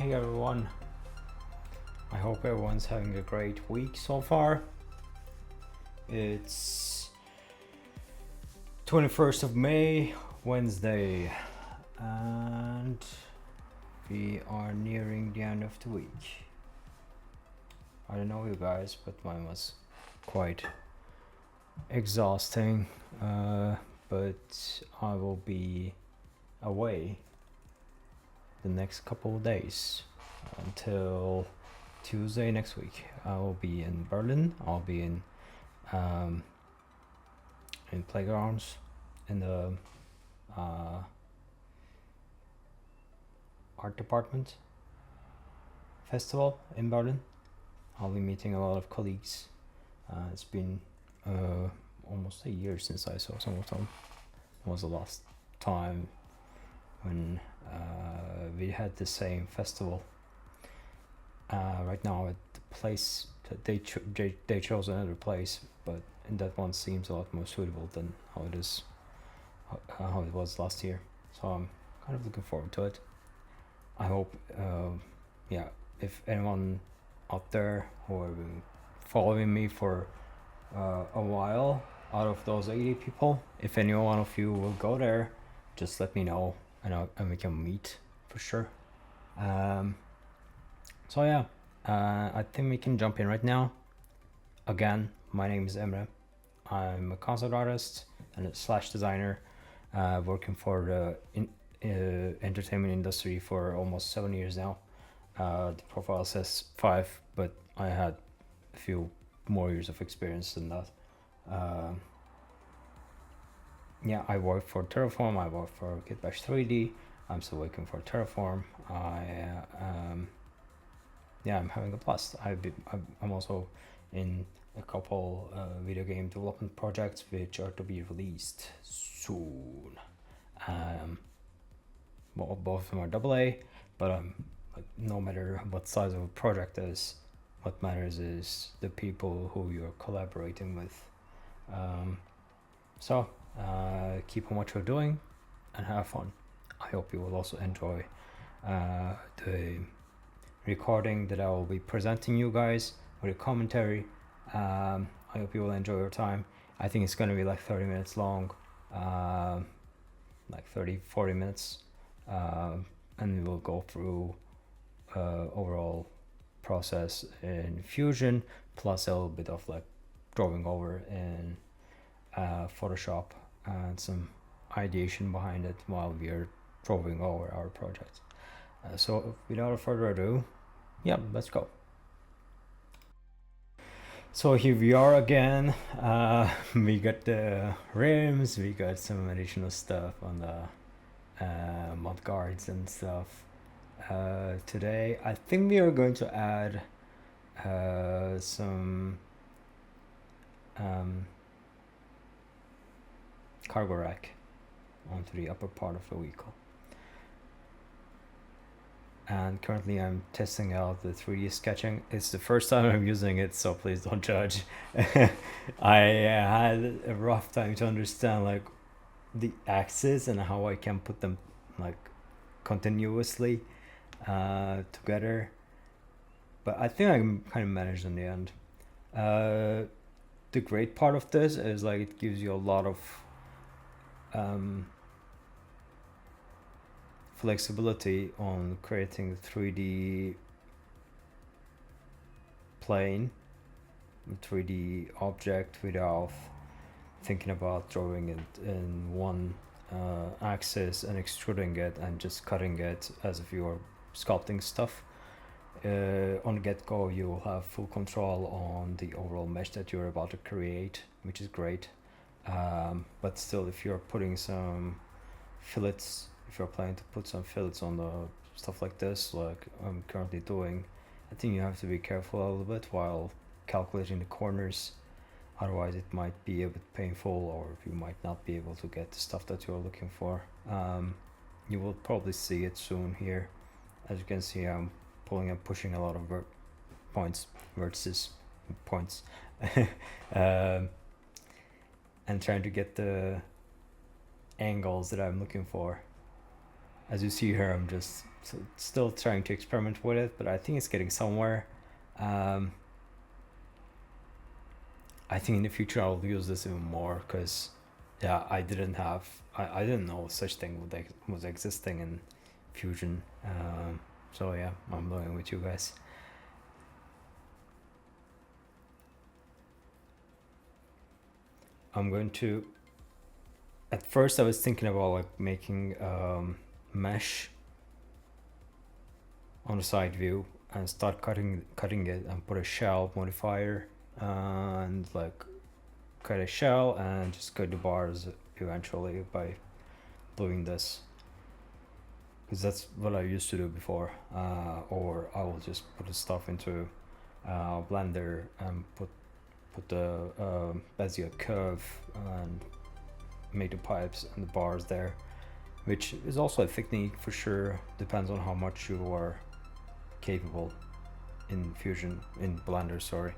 Hey everyone, I hope everyone's having a great week so far. It's 21st of May, Wednesday, and we are nearing the end of the week. I don't know you guys, but mine was quite exhausting, but I will be away the next couple of days until Tuesday next week. I will be in Berlin. I'll be in playgrounds in the art department festival in Berlin. I'll be meeting a lot of colleagues. It's been almost a year since I saw some of them. It was the last time when we had the same festival. Right now at the place that they chose another place, but that one seems a lot more suitable than how it was last year. So I'm kind of looking forward to it. I hope if anyone out there who have been following me for a while, out of those 80 people, if any one of you will go there, just let me know and we can meet for sure. So yeah, I think we can jump in right now. Again, my name is Emre. I'm a concept artist and / designer, working for the entertainment industry for almost 7 years now. The profile says 5, but I had a few more years of experience than that. I work for Terraform. I work for Kitbash 3D. I'm still working for Terraform. I'm having a blast. I'm also in a couple video game development projects which are to be released soon. Both of them are AA, but no matter what size of a project is, what matters is the people who you're collaborating with. So keep on what you're doing and have fun. I hope you will also enjoy the recording that I will be presenting you guys with a commentary. I hope you will enjoy your time. I think it's going to be like 30 minutes long, like 30-40 minutes, and we will go through overall process in Fusion, plus a little bit of like drawing over in Photoshop and some ideation behind it while we are drawing over our project. So without further ado, let's go. So here we are again. We got the rims, we got some additional stuff on the mud guards and stuff. Today I think we are going to add some cargo rack onto the upper part of the vehicle. And currently I'm testing out the 3D sketching. It's the first time I'm using it, so please don't judge. I had a rough time to understand like the axes and how I can put them like continuously together, but I think I kind of managed in the end. The great part of this is like it gives you a lot of flexibility on creating the 3D plane, 3D object without thinking about drawing it in one axis and extruding it and just cutting it as if you were sculpting stuff. On the get-go you will have full control on the overall mesh that you're about to create, which is great. But still, if you're putting some fillets, if you're planning to put some fillets on the stuff like this, like I'm currently doing, I think you have to be careful a little bit while calculating the corners. Otherwise it might be a bit painful, or you might not be able to get the stuff that you're looking for. You will probably see it soon here. As you can see, I'm pulling and pushing a lot of vertices points and trying to get the angles that I'm looking for. As you see here, I'm just so still trying to experiment with it, but I think it's getting somewhere. I think in the future I'll use this even more, because yeah, I didn't know such thing was existing in Fusion. So yeah, I'm learning with you guys. I'm going to, at first I was thinking about like making mesh on the side view and start cutting it and put a shell modifier and like cut a shell and just cut the bars eventually by doing this, because that's what I used to do before. Or I will just put the stuff into Blender and put the Bezier curve and make the pipes and the bars there, which is also a technique for sure. Depends on how much you are capable in Fusion, in Blender, sorry.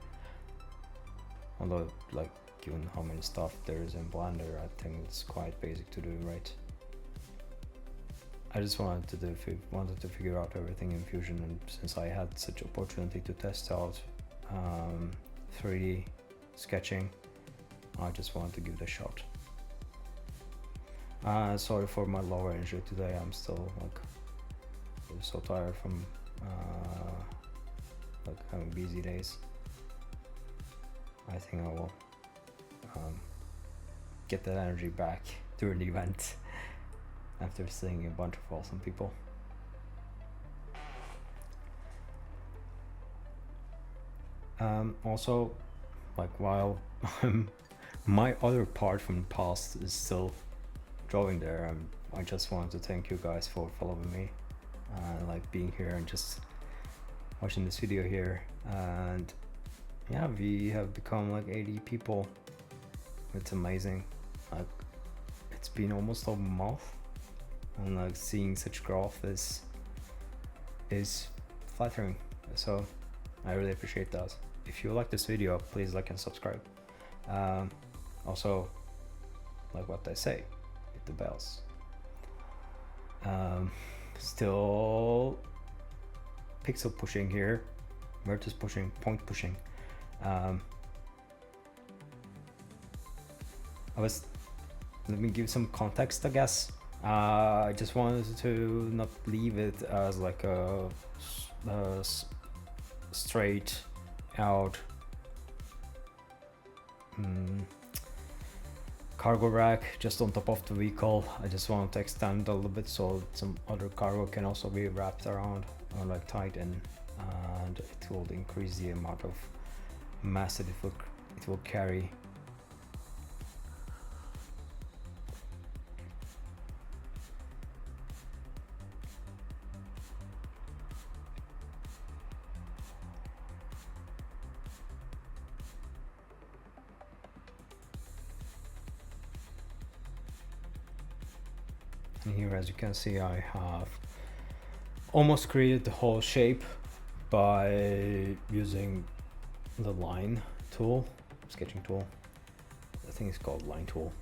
Although, like, given how many stuff there is in Blender, I think it's quite basic to do, right? I just wanted to figure out everything in Fusion, and since I had such opportunity to test out 3D sketching, I just wanted to give it a shot. Sorry for my lower energy today. I'm still like so tired from like having busy days. I think I will get that energy back during the event after seeing a bunch of awesome people. Also, like, while my other part from the past is still drawing there, I just wanted to thank you guys for following me, like being here and just watching this video here. And yeah, we have become like 80 people. It's amazing. Like, it's been almost a month, and like seeing such growth is flattering. So I really appreciate that. If you like this video, please like and subscribe. Also, like what I say, hit the bells. Still pixel pushing here, vertex pushing, point pushing. Let me give some context, I guess. I just wanted to not leave it as like a straight out cargo rack just on top of the vehicle. I just want to extend a little bit so some other cargo can also be wrapped around or like tied in, and it will increase the amount of mass that it will carry. And here, as you can see, I have almost created the whole shape by using the line tool, sketching tool. I think it's called line tool.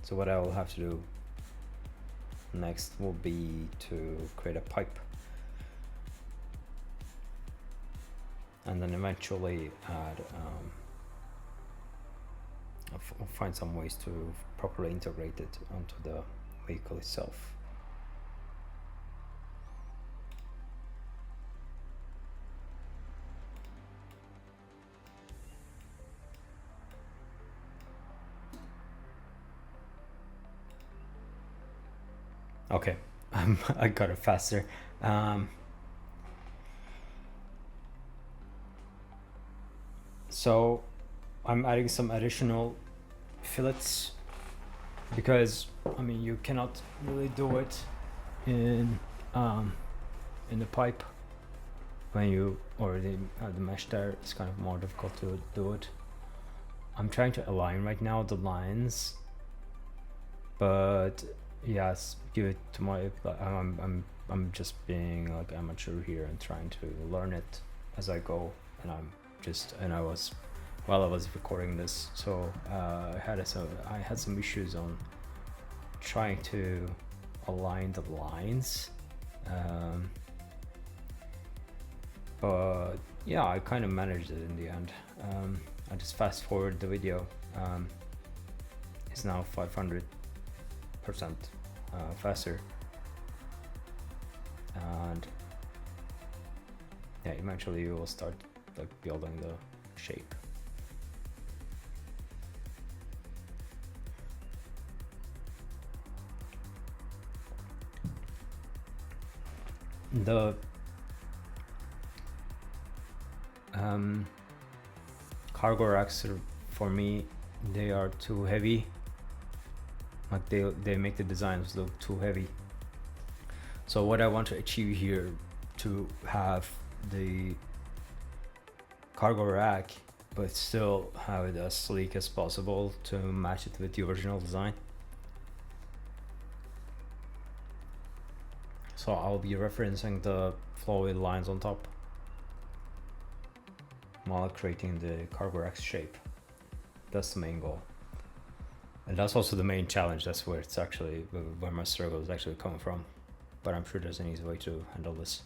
So what I will have to do next will be to create a pipe, and then eventually add I'll find some ways to properly integrate it onto the vehicle itself. Okay, I got it faster. So I'm adding some additional fillets, because I mean you cannot really do it in the pipe when you already have the mesh there. It's kind of more difficult to do it. I'm trying to align right now the lines, but yes, give it to my I'm just being like amateur here and trying to learn it as I go, and I was while I was recording this, so I had some issues on trying to align the lines. But yeah, I kind of managed it in the end. I just fast forward the video. It's now 500% faster, and yeah, eventually you will start like building the shape. The cargo racks are, for me, they are too heavy. Like they make the designs look too heavy. So what I want to achieve here, to have the cargo rack but still have it as sleek as possible to match it with the original design. So I'll be referencing the flowy lines on top while creating the cargo rack shape. That's the main goal. And that's also the main challenge. That's where it's actually, where my struggle is actually coming from. But I'm sure there's an easy way to handle this.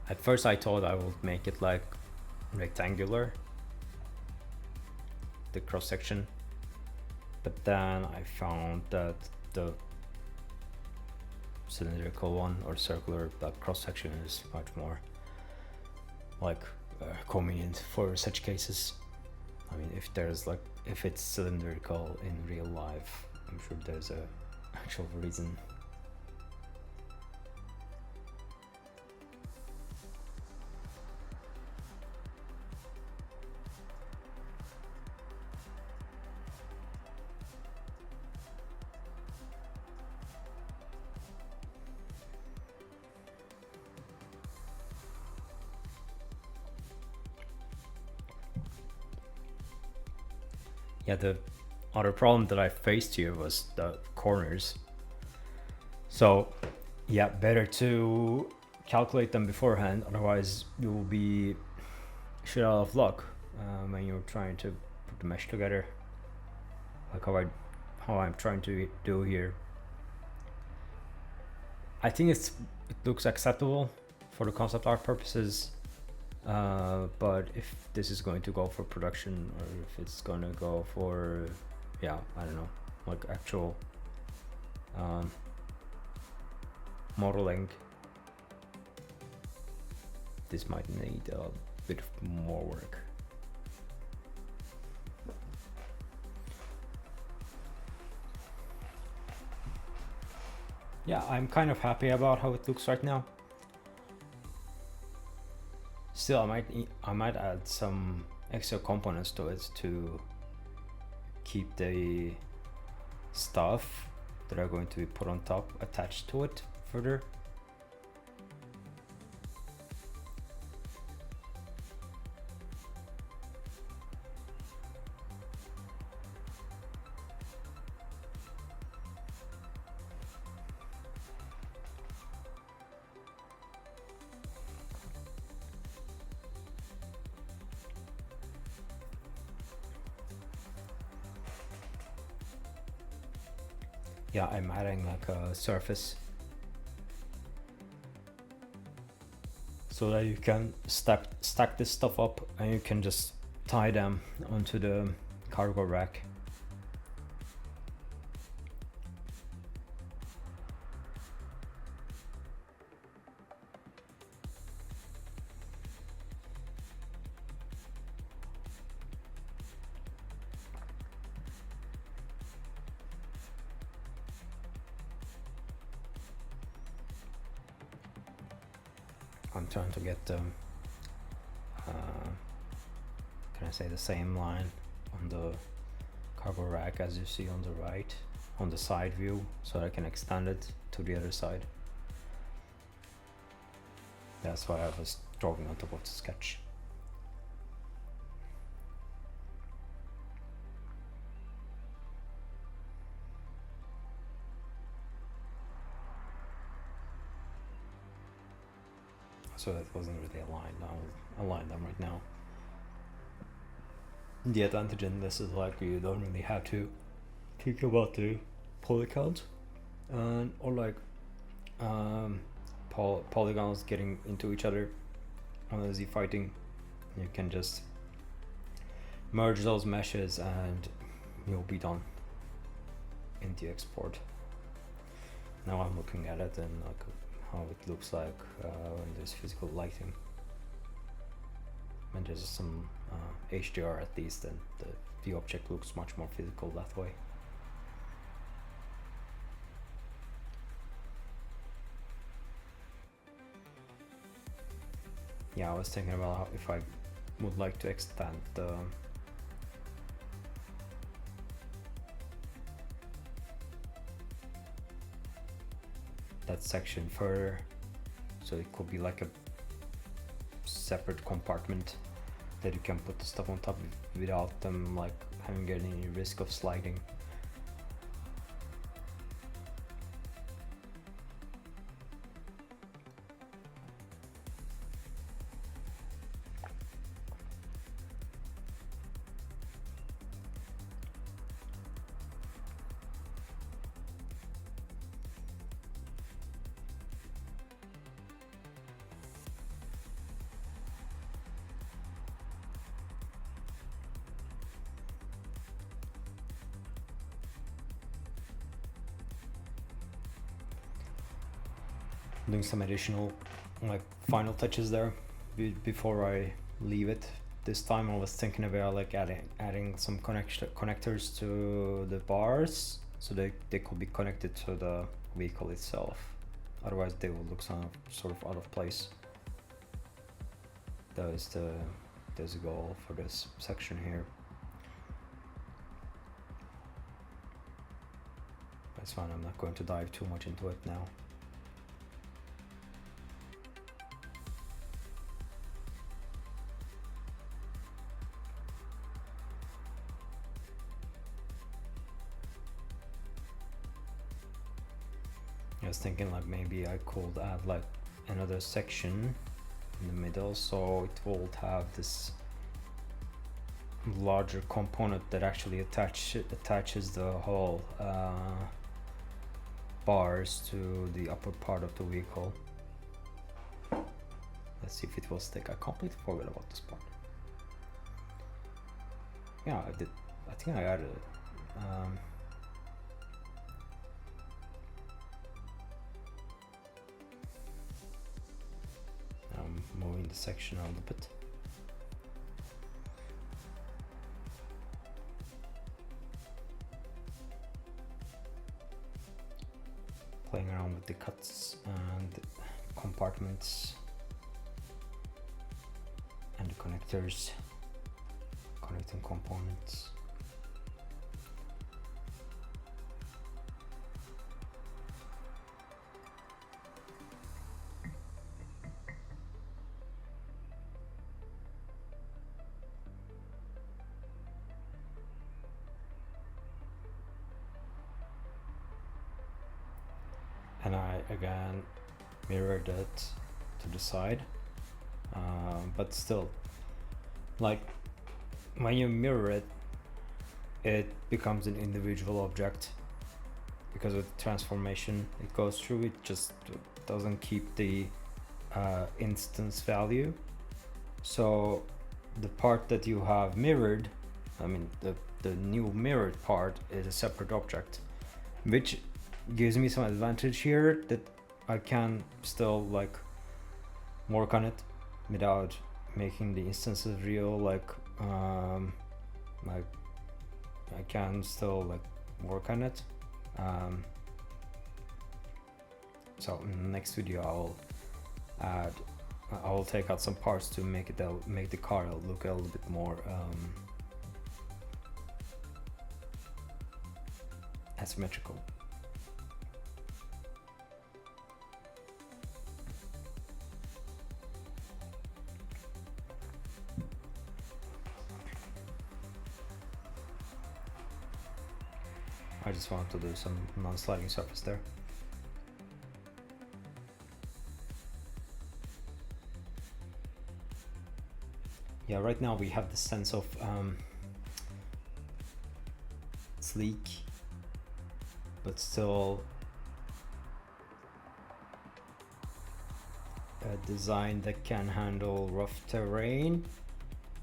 At first I thought I would make it like rectangular, the cross section, but then I found that the cylindrical one or circular cross section is much more like convenient for such cases. I mean, if it's cylindrical in real life, I'm sure there's a actual reason. Yeah, the other problem that I faced here was the corners. So yeah, better to calculate them beforehand, otherwise you will be shit out of luck when you're trying to put the mesh together, like how I'm trying to do here. I think it looks acceptable for the concept art purposes. But if this is going to go for production, or if it's going to go for, yeah, I don't know, like actual modeling, this might need a bit more work. Yeah, I'm kind of happy about how it looks right now. Still, I might add some extra components to it to keep the stuff that are going to be put on top attached to it further. Yeah, I'm adding like a surface so that you can stack this stuff up and you can just tie them onto the cargo rack. I'm trying to get can I say, the same line on the cargo rack as you see on the right, on the side view, so I can extend it to the other side. That's why I was drawing on top of the sketch. so it wasn't really aligned. I'll align them right now. The advantage in this is like you don't really have to think about the poly count and or like polygons getting into each other on Z fighting. You can just merge those meshes and you'll be done in the export. Now I'm looking at it and like how it looks like when there's physical lighting. And there's some HDR at least, and the object looks much more physical that way. Yeah, I was thinking about how if I would like to extend that section further, so it could be like a separate compartment that you can put the stuff on top without them like having any risk of sliding. Doing some additional like final touches there before I leave it. This time I was thinking about like adding some connectors to the bars so they could be connected to the vehicle itself, otherwise they will look sort of out of place. There's a goal for this section here. That's fine, I'm not going to dive too much into it now. I was thinking like maybe I could add like another section in the middle so it will have this larger component that actually attaches the whole bars to the upper part of the vehicle. Let's see if it will stick. I completely forgot about this part. Yeah, I did. I think I added it. I'm moving the section a little bit. Playing around with the cuts and compartments and the connectors, connecting components. And I again mirrored it to the side, but still, like when you mirror it, it becomes an individual object because of the transformation it goes through. It just doesn't keep the instance value. So the part that you have mirrored, I mean the new mirrored part, is a separate object, which gives me some advantage here that I can still like work on it without making the instances real. Like I can still like work on it. So in the next video I will take out some parts to make the car look a little bit more asymmetrical. I just want to do some non-sliding surface there. yeah, right now we have the sense of sleek, but still a design that can handle rough terrain,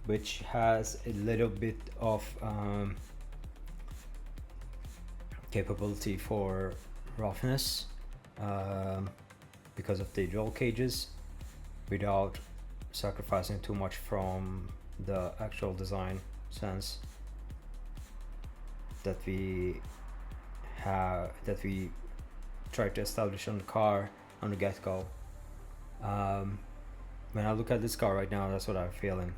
which has a little bit of capability for roughness because of the dual cages, without sacrificing too much from the actual design sense that we try to establish on the car on the get-go. When I look at this car right now, that's what I'm feeling.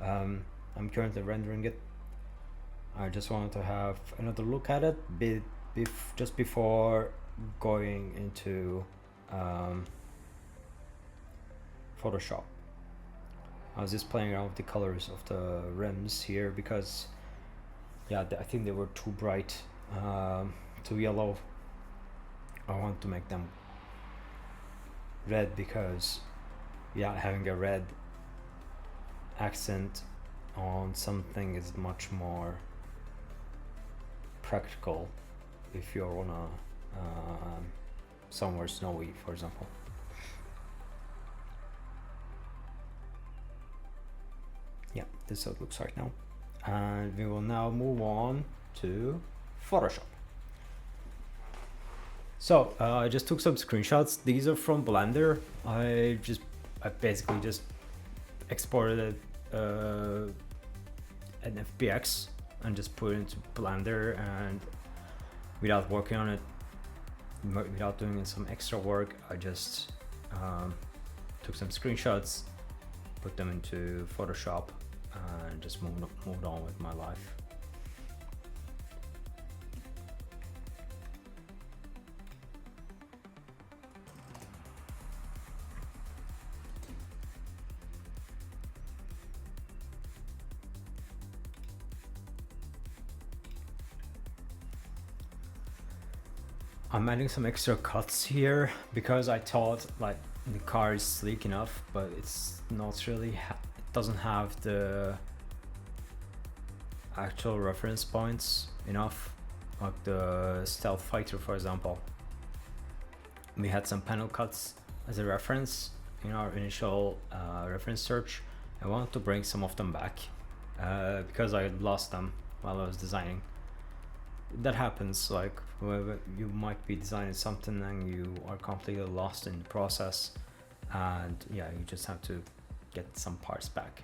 I'm currently rendering it. I just wanted to have another look at it just before going into Photoshop. I was just playing around with the colors of the rims here because, yeah, I think they were too bright, too yellow. I want to make them red because, yeah, having a red accent on something is much more practical if you're on a somewhere snowy, for example. Yeah, this is how it looks right now, and we will now move on to Photoshop. So I just took some screenshots. These are from Blender. I basically just exported an FBX and just put it into Blender, and without working on it, without doing some extra work, I just took some screenshots, put them into Photoshop, and just moved on with my life. I'm adding some extra cuts here because I thought like the car is sleek enough, but it's not really, it doesn't have the actual reference points enough, like the Stealth Fighter, for example. We had some panel cuts as a reference in our initial reference search. I wanted to bring some of them back because I lost them while I was designing. That happens, like you might be designing something and you are completely lost in the process, and yeah, you just have to get some parts back.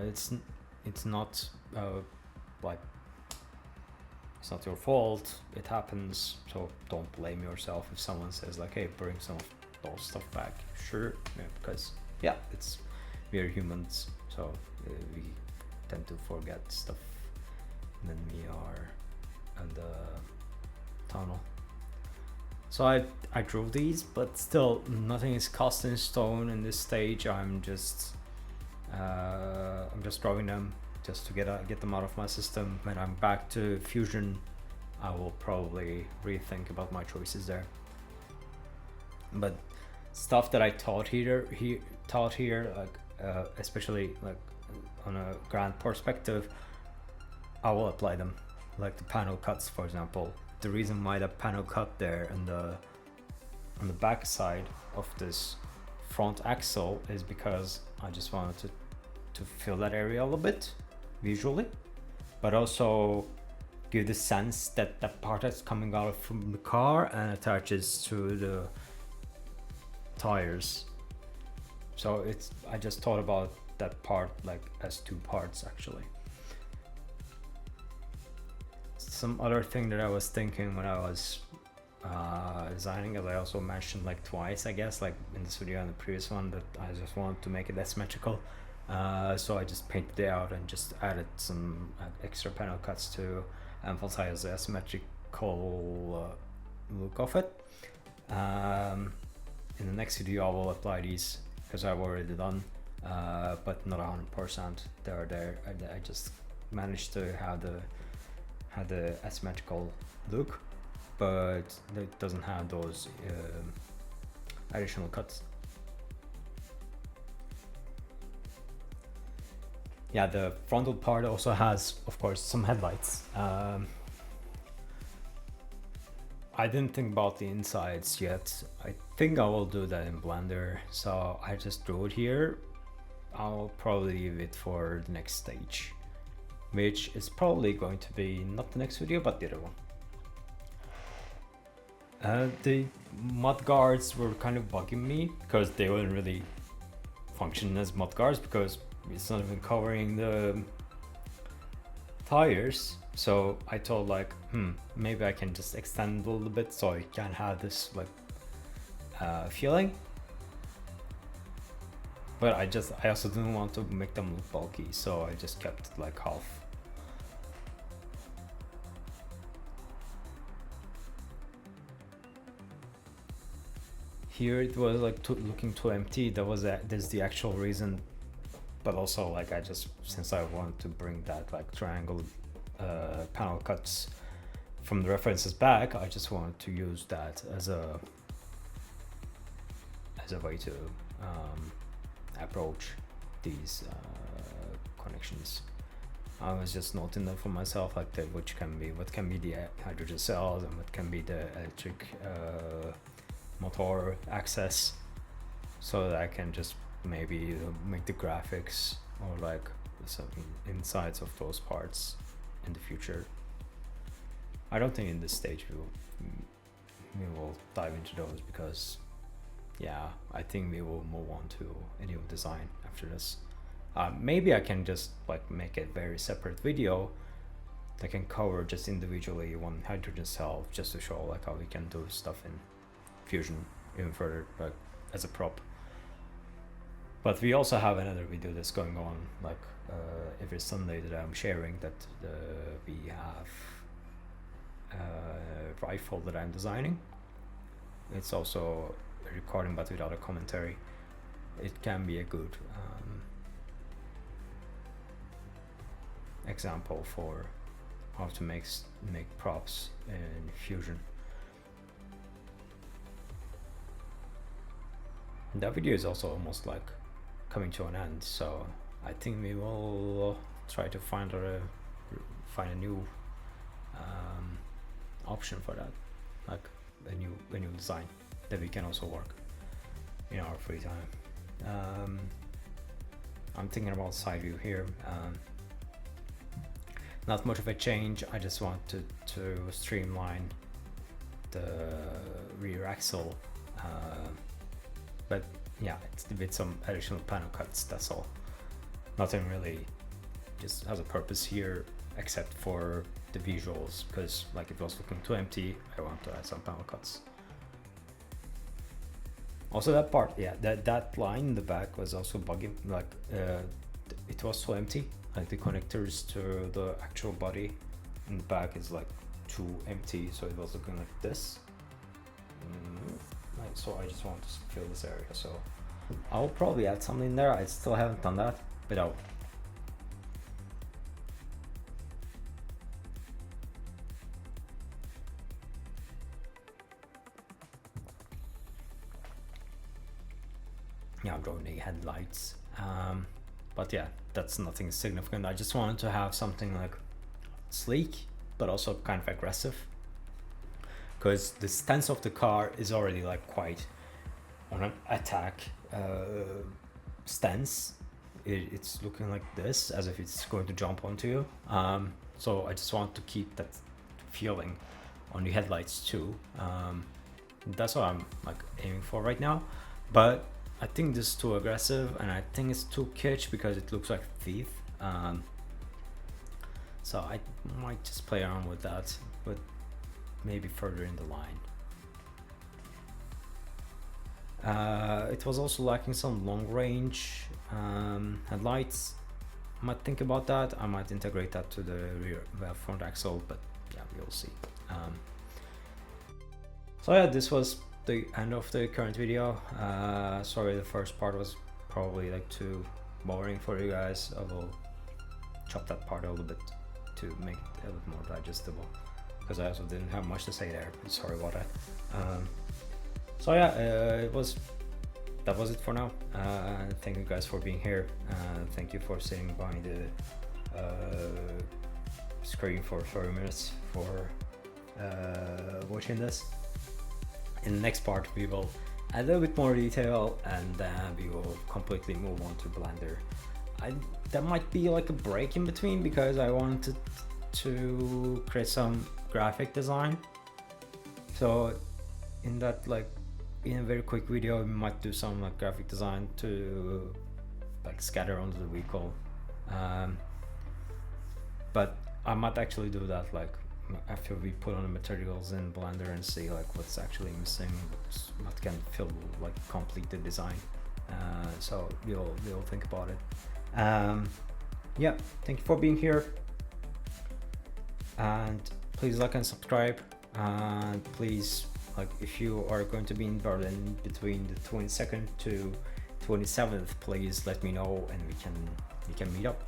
It's not like it's not your fault, it happens, so don't blame yourself if someone says like, hey, bring some of those stuff back. Sure, yeah, because yeah, we are humans, so we tend to forget stuff when we are in the tunnel. So I drew these, but still nothing is cast in stone in this stage. I'm just drawing them just to get them out of my system. When I'm back to Fusion, I will probably rethink about my choices there. But stuff that I taught here, like especially like on a grand perspective, I will apply them. Like the panel cuts, for example. The reason why the panel cut there on the back side of this front axle is because I just wanted to fill that area a little bit visually, but also give the sense that the part that's coming out from the car and attaches to the tires. So I just thought about that part like as two parts actually. Some other thing that I was thinking when I was designing, as I also mentioned like twice, I guess, like in this video and the previous one, that I just wanted to make it asymmetrical. So I just painted it out and just added some extra panel cuts to emphasize the asymmetrical look of it. In the next video I will apply these because I've already done, but not 100%. They're there. I just managed to have the asymmetrical look, but it doesn't have those additional cuts. yeah, the frontal part also has, of course, some headlights. I didn't think about the insides yet. I think I will do that in Blender. So I just drew it here. I'll probably leave it for the next stage, which is probably going to be not the next video, but the other one. The mud guards were kind of bugging me because they wouldn't really function as mud guards because it's not even covering the tires. So I thought like, maybe I can just extend a little bit so I can have this like feeling. But I also didn't want to make them look bulky, so I just kept it like half. Here it was like looking too empty. There's the actual reason, but also like since I want to bring that like triangle panel cuts from the references back, I just wanted to use that as a way to approach these connections. I was just noting them for myself, like what can be the hydrogen cells and what can be the electric motor access, so that I can just maybe make the graphics or like some insides of those parts in the future. I don't think in this stage we will dive into those because yeah, I think we will move on to a new design after this. Maybe I can just like make a very separate video that can cover just individually one hydrogen cell, just to show like how we can do stuff in Fusion even further, like as a prop. But we also have another video that's going on like every Sunday that I'm sharing, that we have a rifle that I'm designing. It's also a recording but without a commentary. It can be a good example for how to make props in Fusion. And that video is also almost like coming to an end, so I think we will try to find a new option for that, like a new design that we can also work in our free time. I'm thinking about side view here. Not much of a change. I just wanted to streamline the rear axle, but yeah, it's with some additional panel cuts, that's all. Nothing really just has a purpose here except for the visuals, because like it was looking too empty. I want to add some panel cuts. Also that part, yeah, that line in the back was also bugging, like it was so empty, like the connectors to the actual body in the back is like too empty, so it was looking like this. So I just want to fill this area, so I'll probably add something there. I still haven't done that, but I'll. Yeah, I'm drawing the headlights, but yeah, that's nothing significant. I just wanted to have something like sleek but also kind of aggressive, because the stance of the car is already like quite on an attack stance. It's looking like this, as if it's going to jump onto you. So I just want to keep that feeling on the headlights too. That's what I'm like aiming for right now, but I think this is too aggressive, and I think it's too kitsch because it looks like a thief. So I might just play around with that, but maybe further in the line. It was also lacking some long range headlights. I might think about that. I might integrate that to the rear front axle, but yeah, we'll see. So yeah, this was the end of the current video. Sorry, the first part was probably like too boring for you guys. I will chop that part a little bit to make it a little more digestible, because I also didn't have much to say there. Sorry about that. So yeah, that was it for now. Thank you guys for being here. Thank you for sitting by the screen for 30 minutes for watching this. In the next part we will add a little bit more detail, and then we will completely move on to Blender. There might be like a break in between because I wanted to create some graphic design. So in that, like in a very quick video, we might do some like graphic design to like scatter onto the vehicle. But I might actually do that like after we put on the materials in Blender and see like what's actually missing, what can fill like complete the design. So we'll think about it. Yeah, thank you for being here, and please like and subscribe, and please, like, if you are going to be in Berlin between the 22nd to 27th, please let me know and we can meet up.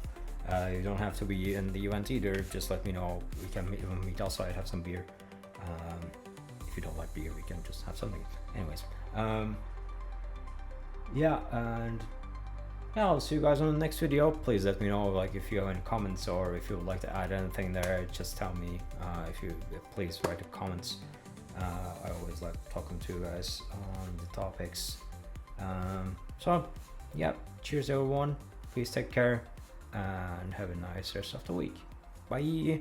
You don't have to be in the event either, just let me know. We can meet outside, have some beer. If you don't like beer, we can just have something. Anyways, yeah, and yeah, I'll see you guys on the next video. Please let me know, like, if you have any comments or if you would like to add anything there, just tell me. Please write the comments. I always like talking to you guys on the topics. So yeah, cheers everyone, please take care and have a nice rest of the week. Bye.